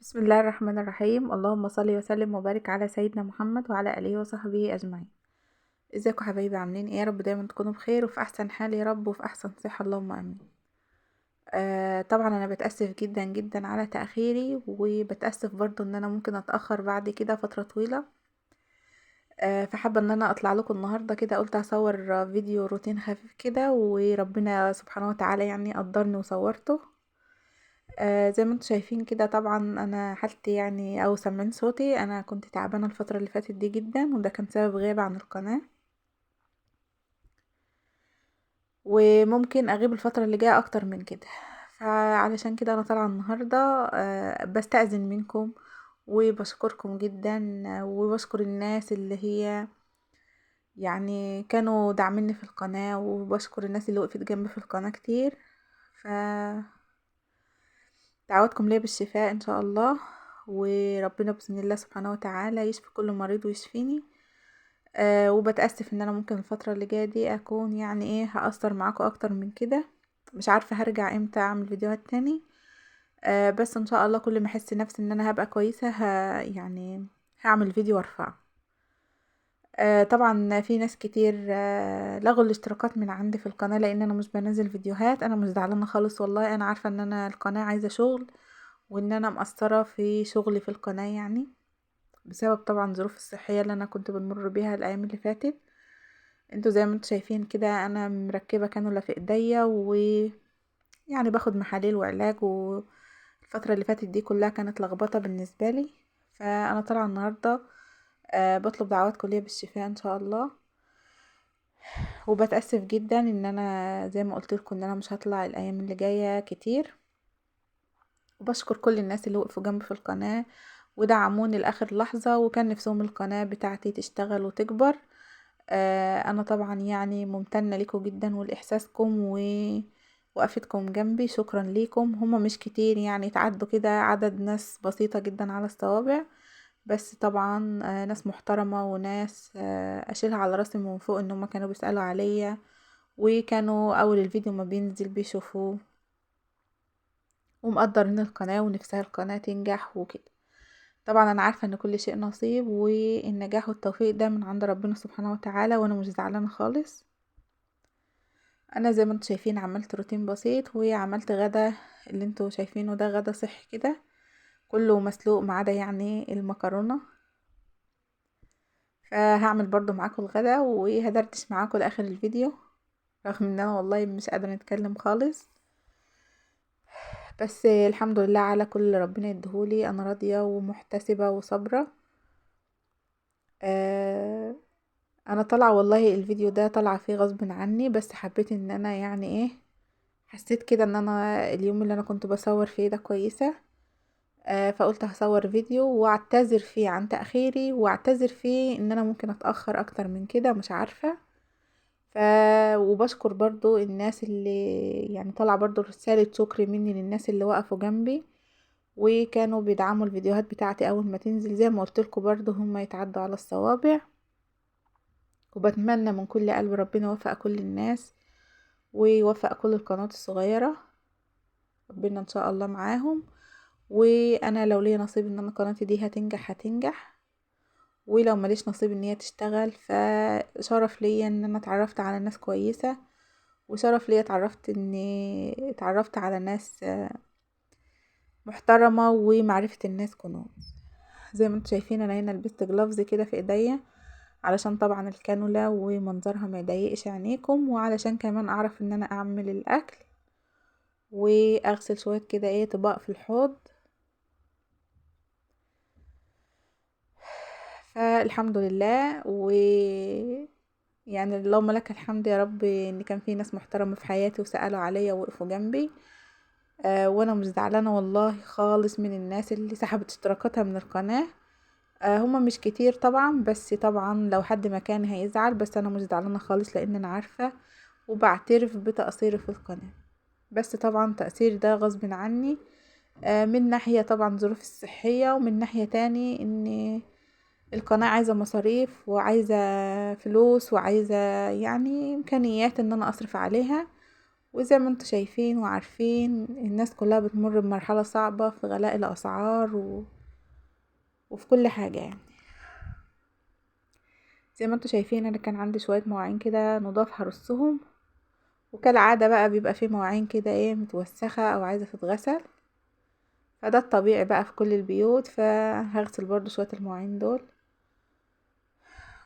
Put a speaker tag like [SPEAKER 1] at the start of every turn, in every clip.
[SPEAKER 1] بسم الله الرحمن الرحيم. اللهم صل وسلم وبارك على سيدنا محمد وعلى اله وصحبه اجمعين. ازيكم حبايبي؟ عاملين ايه؟ يا رب دايما تكونوا بخير وفي احسن حال يا رب وفي احسن صحة، اللهم امين. طبعا انا بتأسف جدا جدا على تأخيري، وبتأسف برضو ان انا ممكن اتأخر بعد كده فترة طويلة. فحابة ان انا اطلع لكم النهاردة كده، قلت هصور فيديو روتين خفيف كده، وربنا سبحانه وتعالى يعني قدرني وصورته. زي ما انتم شايفين كده، طبعا انا حالتي يعني او سامعين صوتي، انا كنت تعبانه الفتره اللي فاتت دي جدا، وده كان سبب غياب عن القناه. وممكن اغيب الفتره اللي جايه اكتر من كده، فعلشان كده انا طالعه النهارده. بستأذن منكم وبشكركم جدا، وبشكر الناس اللي هي يعني كانوا داعميني في القناه، وبشكر الناس اللي وقفت جنبي في القناه كتير. ف دعواتكم ليا بالشفاء ان شاء الله، وربنا بإذن الله سبحانه وتعالى يشفي كل مريض ويشفيني. وبتأسف ان انا ممكن الفترة اللي جاية دي اكون يعني ايه هقصر معاكم اكتر من كده. مش عارفة هرجع امتى اعمل فيديوهات تاني. بس ان شاء الله كل ما احس نفسي ان انا هبقى كويسة يعني هعمل فيديو وارفعه. طبعا في ناس كتير لغوا الاشتراكات من عندي في القناة، لان انا مش بنزل فيديوهات. انا مش زعلانة خالص والله، انا عارفة ان انا القناة عايزة شغل، وان انا مقصرة في شغلي في القناة يعني، بسبب طبعا ظروف الصحية اللي انا كنت بنمر بيها الايام اللي فاتت. انتوا زي ما انتوا شايفين كده، انا مركبة كانولا في ايديا، ويعني باخد محاليل وعلاج، والفترة اللي فاتت دي كلها كانت لخبطة بالنسبة لي. فانا طالعة النهاردة بطلب دعواتكم ليا بالشفاء ان شاء الله. وبتأسف جدا ان انا زي ما قلت لكم ان انا مش هطلع الايام اللي جاية كتير. وبشكر كل الناس اللي وقفوا جنبي في القناة ودعموني لاخر لحظة، وكان نفسهم القناة بتاعتي تشتغل وتكبر. انا طبعا يعني ممتنة لكم جدا ولاحساسكم ووقفتكم جنبي. شكرا ليكم. هما مش كتير يعني، تعدوا كده عدد ناس بسيطة جدا على الصوابع، بس طبعا ناس محترمة، وناس اشيلها على راسي من فوق ان هما كانوا بيسألوا عليا، وكانوا اول الفيديو ما بينزل بيشوفوه، ومقدرين القناة ونفسها القناة تنجح وكده. طبعا انا عارفة ان كل شيء نصيب، والنجاح والتوفيق ده من عند ربنا سبحانه وتعالى، وانا مش زعلانة خالص. انا زي ما انتوا شايفين عملت روتين بسيط، وعملت غدا اللي انتوا شايفينه ده غدا صحي كده، كله مسلوق ما عدا يعني المكرونة. فهعمل برضو معاكم الغدا، وهدردش معاكم لاخر الفيديو، رغم ان انا والله مش قادرة نتكلم خالص. بس الحمد لله على كل اللي ربنا يديهولي، انا راضية ومحتسبة وصابرة. آه انا طالعة والله الفيديو ده طالعة فيه غصب عني، بس حبيت ان انا يعني ايه، حسيت كده ان انا اليوم اللي انا كنت بصور فيه ده كويسة. فقلت هصور فيديو واعتذر فيه عن تأخيري، واعتذر فيه ان انا ممكن اتأخر اكتر من كده، مش عارفة. ف وبشكر برضو الناس اللي يعني طلع برضو رسالة شكر مني للناس اللي وقفوا جنبي، وكانوا بيدعموا الفيديوهات بتاعتي اول ما تنزل، زي ما قلت لكم برضو هم يتعدوا على الصوابع. وبتمنى من كل قلب ربنا يوفق كل الناس، ويوفق كل القنوات الصغيرة، ربنا ان شاء الله معاهم. وانا لو ليا نصيب ان انا قناتي دي هتنجح هتنجح، ولو ماليش نصيب ان هي تشتغل، فشرف ليا ان انا اتعرفت على ناس كويسة، وشرف ليا اتعرفت على ناس محترمة، ومعرفة الناس كنوز. زي ما انتم شايفين انا هنا لبست جلافز كده في ايديا، علشان طبعا الكانولا ومنظرها ما يضايقش عينيكم، وعلشان كمان اعرف ان انا اعمل الاكل، واغسل شوية كده ايه طباق في الحوض. فالحمد لله، يعني اللهم لك الحمد يا رب ان كان في ناس محترمة في حياتي وسألوا عليا ووقفوا جنبي. وانا مش زعلانة والله خالص من الناس اللي سحبت اشتراكاتها من القناة. هما مش كتير طبعا، بس طبعا لو حد مكاني هيزعل، بس انا مش زعلانة خالص لان انا عارفة وبعترف بتقصيري في القناة. بس طبعا تأثير ده غصب عني، من ناحية طبعا ظروف الصحية، ومن ناحية تاني ان القناة عايزة مصاريف وعايزة فلوس، وعايزة يعني امكانيات ان انا اصرف عليها. وزي ما انتوا شايفين وعارفين الناس كلها بتمر بمرحلة صعبة في غلاء الأسعار وفي كل حاجة يعني. زي ما انتوا شايفين انا كان عندي شوية مواعين كده نضاف هرصهم، وكالعادة بقى بيبقى في مواعين كده ايه متوسخة او عايزة تتغسل، فده الطبيعي بقى في كل البيوت. فهغسل برضو شوية المواعين دول،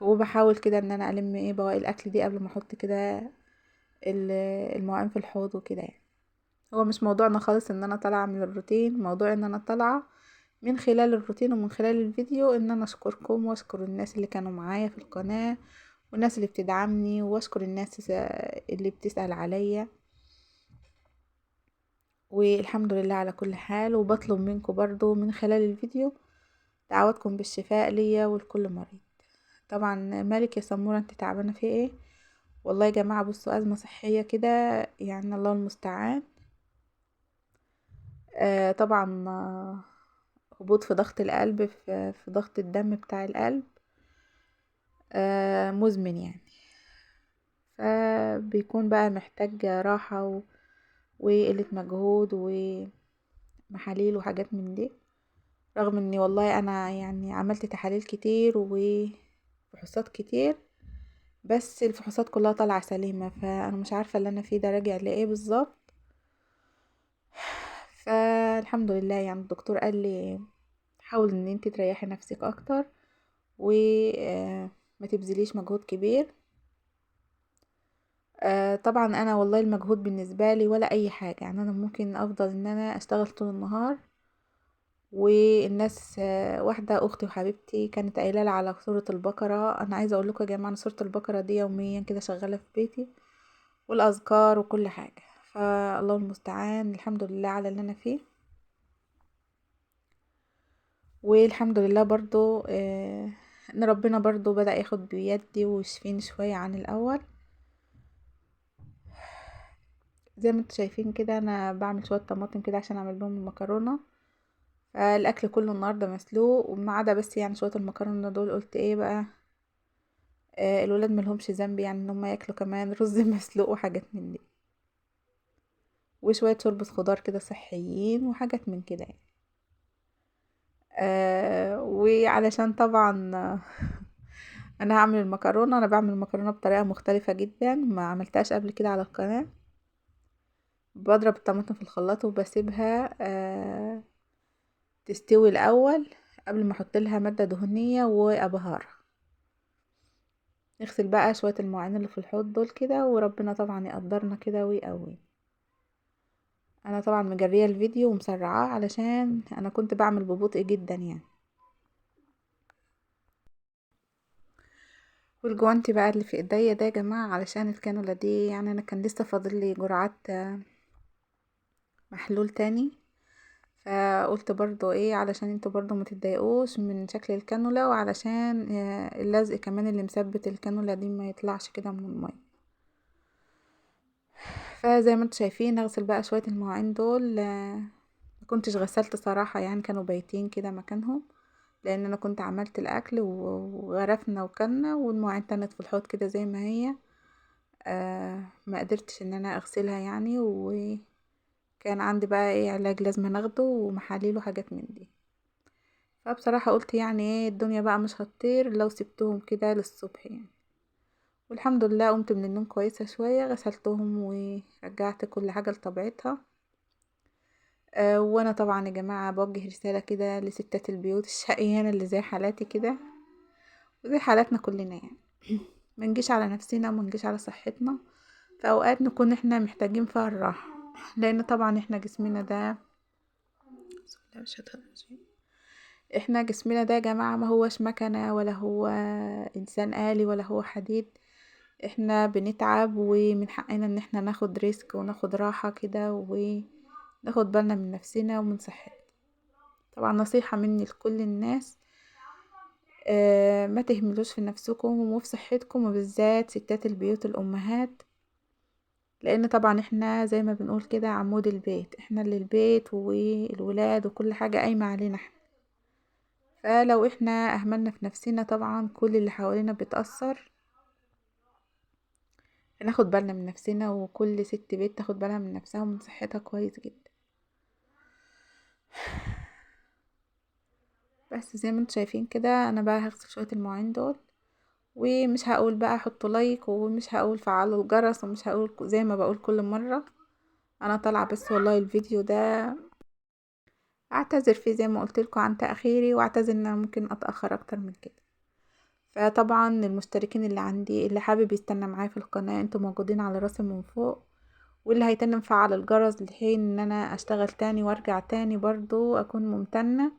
[SPEAKER 1] وبحاول كده ان انا الم ايه بواقي الاكل دي قبل ما احط كده ال- المواعين في الحوض وكده يعني. هو مش موضوعنا خالص ان انا طالعة من الروتين، موضوع ان انا طالعة من خلال الروتين ومن خلال الفيديو ان انا اشكركم واشكر الناس اللي كانوا معايا في القناة، والناس اللي بتدعمني، واشكر الناس اللي بتسأل عليا. والحمد لله على كل حال، وبطلب منكم برضو من خلال الفيديو دعواتكم بالشفاء ليا ولكل مريض. طبعا مالك يا سمورة انت تعبانة في ايه؟ والله يا جماعة بصوا أزمة صحية كده يعني، الله المستعان. طبعا هبوط في ضغط القلب، في ضغط الدم بتاع القلب، مزمن يعني. فبيكون بقى محتاج راحة وقلة مجهود ومحاليل وحاجات من دي. رغم اني والله انا يعني عملت تحاليل كتير وفحوصات كتير، بس الفحوصات كلها طالعة سليمة، فانا مش عارفة اللي انا فيه ده راجع لايه بالظبط. فالحمد لله يعني الدكتور قال لي حاول ان انت تريحي نفسك اكتر، وما تبذليش مجهود كبير. طبعا انا والله المجهود بالنسبه لي ولا اي حاجه يعني، انا ممكن افضل ان انا اشتغل طول النهار. والناس واحده اختي وحبيبتي كانت قايله لي على سوره البقره، انا عايزه اقول لكم يا جماعه أنا سوره البقره دي يوميا كده شغاله في بيتي، والاذكار وكل حاجه. فالله المستعان، الحمد لله على اللي انا فيه. والحمد لله برضو ان ربنا برضو بدأ ياخد بيدي ويشفيني شويه عن الاول. زي ما انتوا شايفين كده انا بعمل شويه طماطم كده عشان اعمل بهم المكرونه. فالاكل كله النهارده مسلوق وما عدا بس يعني شويه المكرونه دول، قلت ايه بقى الولاد ملهمش ذنب يعني ان هم ياكلوا كمان رز مسلوق وحاجات من دي، وشويه شوربه خضار كده صحيين وحاجات من كده يعني. وعلشان طبعا انا هعمل المكرونه، انا بعمل المكرونه بطريقه مختلفه جدا ما عملتهاش قبل كده على القناه. بضرب الطماطم في الخلاط وبسيبها تستوي الاول قبل ما احط لها ماده دهنيه وابهارها. نغسل بقى شويه المواعين اللي في الحوض دول كده، وربنا طبعا يقدرنا كده ويقوي. انا طبعا مجريه الفيديو ومسرعاه علشان انا كنت بعمل ببطء جدا يعني. والجوانتي بقى اللي في ايديا ده يا جماعه علشان الكانولا دي يعني، انا كان لسه فاضل لي جرعات محلول تاني. فقلت برضو ايه علشان انتوا برضو ما تتضايقوش من شكل الكانولا، وعلشان اللزق كمان اللي مثبت الكانولا دي ما يطلعش كده من الميه. فزي ما انتوا شايفين هغسل بقى شويه المواعين دول. ما كنتش غسلت صراحه يعني، كانوا بايتين كده مكانهم، لان انا كنت عملت الاكل وغرفنا وكلنا، والمواعين كانت في الحوض كده زي ما هي. ما قدرتش ان انا اغسلها يعني، وكان عندي بقى ايه علاج لازم ناخده ومحاليل وحاجات من دي. فبصراحة قلت يعني ايه الدنيا بقى مش هتطير لو سبتهم كده للصبح يعني. والحمد لله قمت من النوم كويسة شوية، غسلتهم ورجعت كل حاجة لطبيعتها. وانا طبعا يا جماعة بوجه رسالة كده لستات البيوت الشقيانة اللي زي حالاتي كده وزي حالاتنا كلنا يعني. منجيش على نفسنا ومنجيش على صحتنا في اوقات نكون احنا محتاجين فيها الراحة، لان طبعا احنا جسمنا ده احنا جسمنا ده يا جماعة ما هوش مكنة، ولا هو انسان آلي، ولا هو حديد. احنا بنتعب ومن حقنا ان احنا ناخد ريسك وناخد راحة كده وناخد بالنا من نفسنا ومن صحتنا. طبعا نصيحة مني لكل الناس، ما تهملوش في نفسكم وفي صحتكم، وبالذات ستات البيوت الامهات، لان طبعا احنا زي ما بنقول كده عمود البيت، احنا اللي البيت والولاد وكل حاجة قايمة علينا احنا. فلو احنا اهملنا في نفسنا طبعا كل اللي حوالينا بيتأثر. ناخد بالنا من نفسنا، وكل ست بيت تاخد بالها من نفسها ومن صحتها كويس جدا. بس زي ما انتوا شايفين كده، انا بقى هغسل شوية المواعين دول، ومش هقول بقى حطوا لايك، ومش هقول فعلوا الجرس، ومش هقول زي ما بقول كل مرة. انا طالعة بس والله الفيديو ده اعتذر فيه زي ما قلت لكم عن تأخيري، واعتذر ان انا ممكن اتأخر اكتر من كده. فطبعا المشتركين اللي عندي، اللي حابب يستنى معايا في القناة، انتوا موجودين على راسي من فوق، واللي هيتم مفعل الجرس لحين ان انا اشتغل تاني وارجع تاني برضو اكون ممتنة.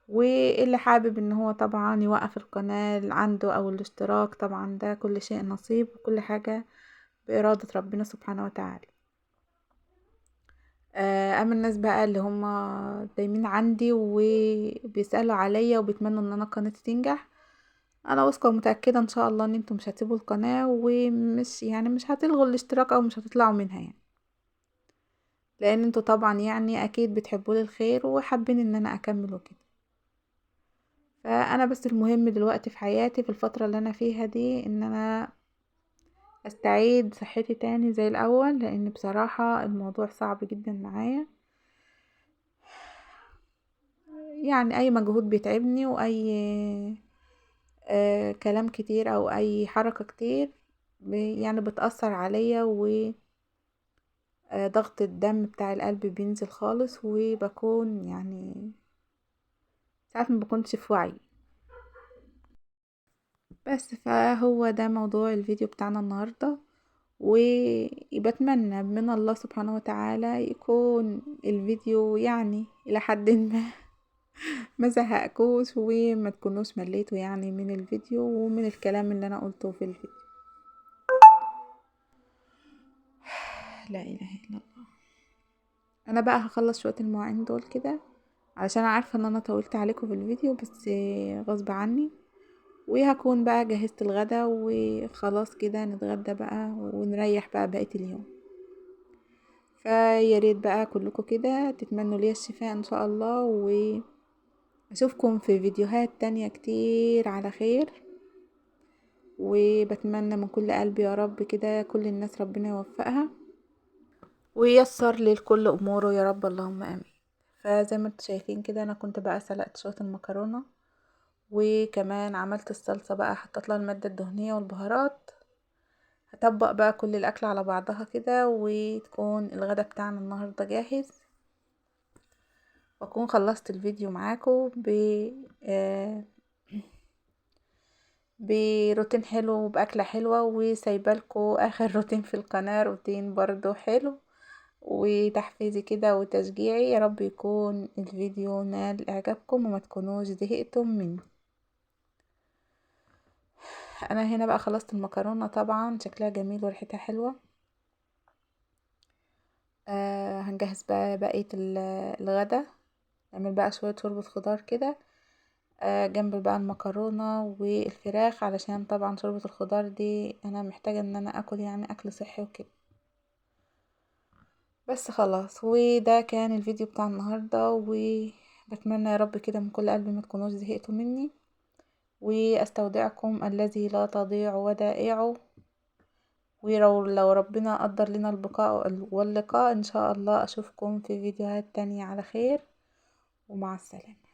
[SPEAKER 1] واللي حابب ان هو طبعا يوقف القناة اللي عنده او الاشتراك، طبعا ده كل شيء نصيب، وكل حاجة بإرادة ربنا سبحانه وتعالى. اما الناس بقى اللي هم دايمين عندي وبيسألوا عليا وبيتمنوا ان انا قناتي تنجح، انا واثقة ومتأكدة ان شاء الله ان انتم مش هتسيبوا القناة، ومش يعني مش هتلغوا الاشتراك او مش هتطلعوا منها يعني، لان انتوا طبعا يعني اكيد بتحبوا لي الخير وحابين ان انا اكمل وكده. فانا بس المهم دلوقتي في حياتي في الفترة اللي انا فيها دي ان انا استعيد صحتي تاني زي الاول، لان بصراحة الموضوع صعب جدا معايا. يعني اي مجهود بيتعبني، واي كلام كتير او اي حركة كتير يعني بتأثر عليا، ضغط الدم بتاع القلب بينزل خالص، وبكون يعني ساعات ما بكونش في وعي. بس فهو ده موضوع الفيديو بتاعنا النهاردة، وبتمنى من الله سبحانه وتعالى يكون الفيديو يعني الى حد ما ما زهقكوش، وما تكونوش مليتوا يعني من الفيديو ومن الكلام اللي انا قلته في الفيديو. لا اله الا الله. انا بقى هخلص شوية المواعين دول كده، علشان عارفة ان انا طولت عليكم في الفيديو، بس غصب عني. وهكون بقى جهزت الغدا وخلاص كده، نتغدى بقى ونريح بقى بقية اليوم. فياريت بقى كلكم كده تتمنوا لي الشفاء ان شاء الله، واشوفكم في فيديوهات تانية كتير على خير. وبتمنى من كل قلبي يا رب كده كل الناس ربنا يوفقها وييسر لي لكل اموره يا رب، اللهم امين. فزي ما انتم شايفين كده، انا كنت بقى سلقت شويه المكرونه، وكمان عملت الصلصه بقى، حطيت لها الماده الدهنيه والبهارات. هطبق بقى كل الاكل على بعضها كده، وتكون الغدا بتاعنا النهارده جاهز، واكون خلصت الفيديو معاكم آه، بروتين حلو وبأكلة حلوة، وسايبالكوا اخر روتين في القناة، روتين برضو حلو وتحفيزي كده وتشجيعي. يا رب يكون الفيديو نال اعجابكم وما تكونوش زهقتم مني. انا هنا بقى خلصت المكرونة، طبعا شكلها جميل وريحتها حلوة. هنجهز بقى بقية الغدا. نعمل بقى شوية شوربة خضار كده جنب بقى المكرونة والفراخ، علشان طبعا شوربة الخضار دي انا محتاجة ان انا اكل يعني اكل صحي وكده. بس خلاص، وده كان الفيديو بتاع النهاردة، وبتمنى يا رب كده من كل قلبي ما تكونوش زهقتوا مني، واستودعكم الذي لا تضيع ودائعه. ولو ربنا قدر لنا البقاء واللقاء ان شاء الله اشوفكم في فيديوهات تانية على خير، ومع السلامة.